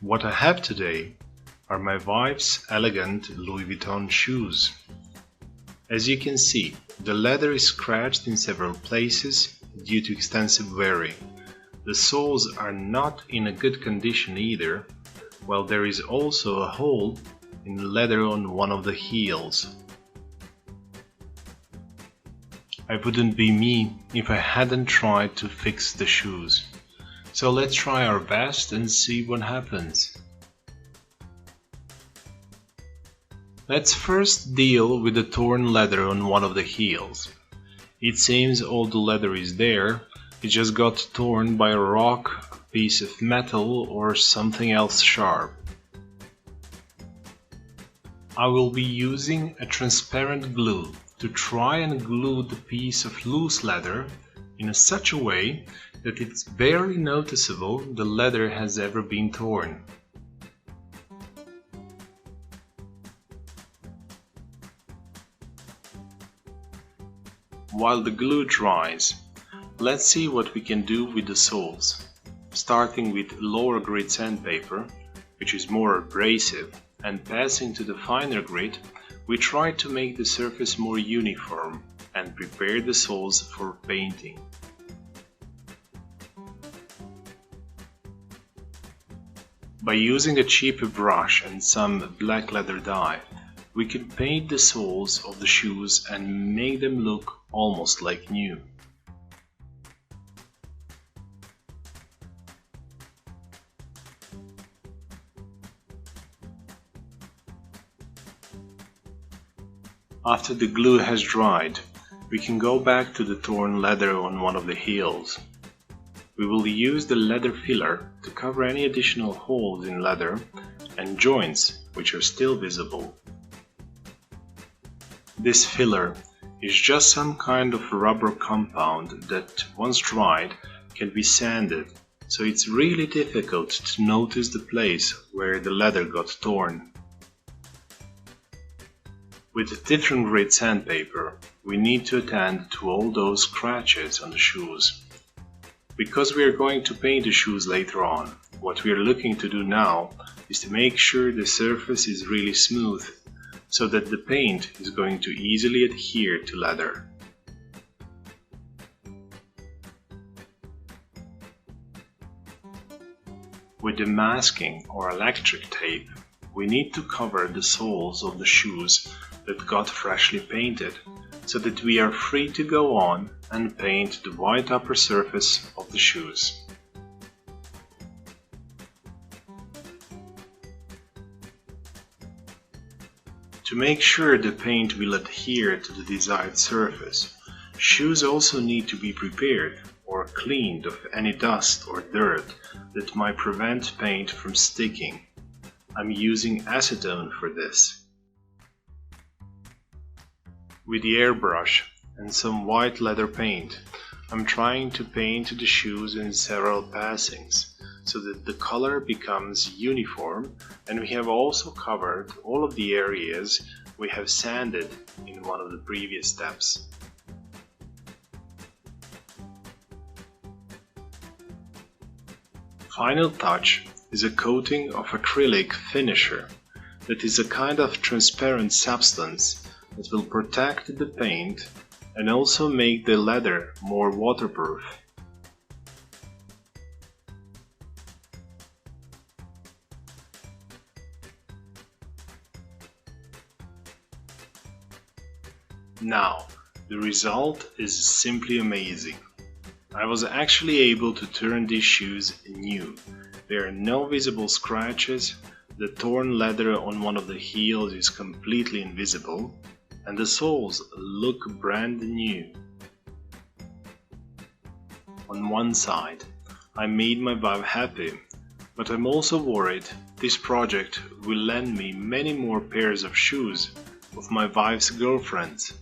What I have today are my wife's elegant Louis Vuitton shoes. As you can see, the leather is scratched in several places due to extensive wearing. The soles are not in a good condition either, while there is also a hole in the leather on one of the heels. I wouldn't be me if I hadn't tried to fix the shoes. So let's try our best and see what happens. Let's first deal with the torn leather on one of the heels. It seems all the leather is there, it just got torn by a rock, a piece of metal, or something else sharp. I will be using a transparent glue to try and glue the piece of loose leather in such a way that it's barely noticeable the leather has ever been torn. While the glue dries, let's see what we can do with the soles. Starting with lower grit sandpaper, which is more abrasive, and passing to the finer grit, we try to make the surface more uniform and prepare the soles for painting. By using a cheaper brush and some black leather dye, we can paint the soles of the shoes and make them look almost like new. After the glue has dried, we can go back to the torn leather on one of the heels. We will use the leather filler to cover any additional holes in leather and joints which are still visible. This filler is just some kind of rubber compound that, once dried, can be sanded, so it's really difficult to notice the place where the leather got torn. With different grit sandpaper, we need to attend to all those scratches on the shoes. Because we are going to paint the shoes later on, what we are looking to do now is to make sure the surface is really smooth, so that the paint is going to easily adhere to leather. With the masking or electric tape, we need to cover the soles of the shoes that got freshly painted, so that we are free to go on and paint the white upper surface of the shoes. To make sure the paint will adhere to the desired surface, shoes also need to be prepared or cleaned of any dust or dirt that might prevent paint from sticking. I'm using acetone for this. With the airbrush and some white leather paint, I'm trying to paint the shoes in several passings, so that the color becomes uniform, and we have also covered all of the areas we have sanded in one of the previous steps. Final touch is a coating of acrylic finisher that is a kind of transparent substance that will protect the paint and also make the leather more waterproof. Now, the result is simply amazing. I was actually able to turn these shoes new. There are no visible scratches, the torn leather on one of the heels is completely invisible, and the soles look brand new. On one side, I made my wife happy, but I'm also worried this project will lend me many more pairs of shoes of my wife's girlfriends.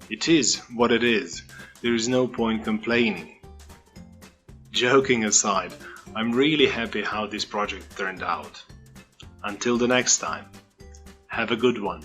It is what it is, there is no point complaining. Joking aside, I'm really happy how this project turned out. Until the next time, have a good one.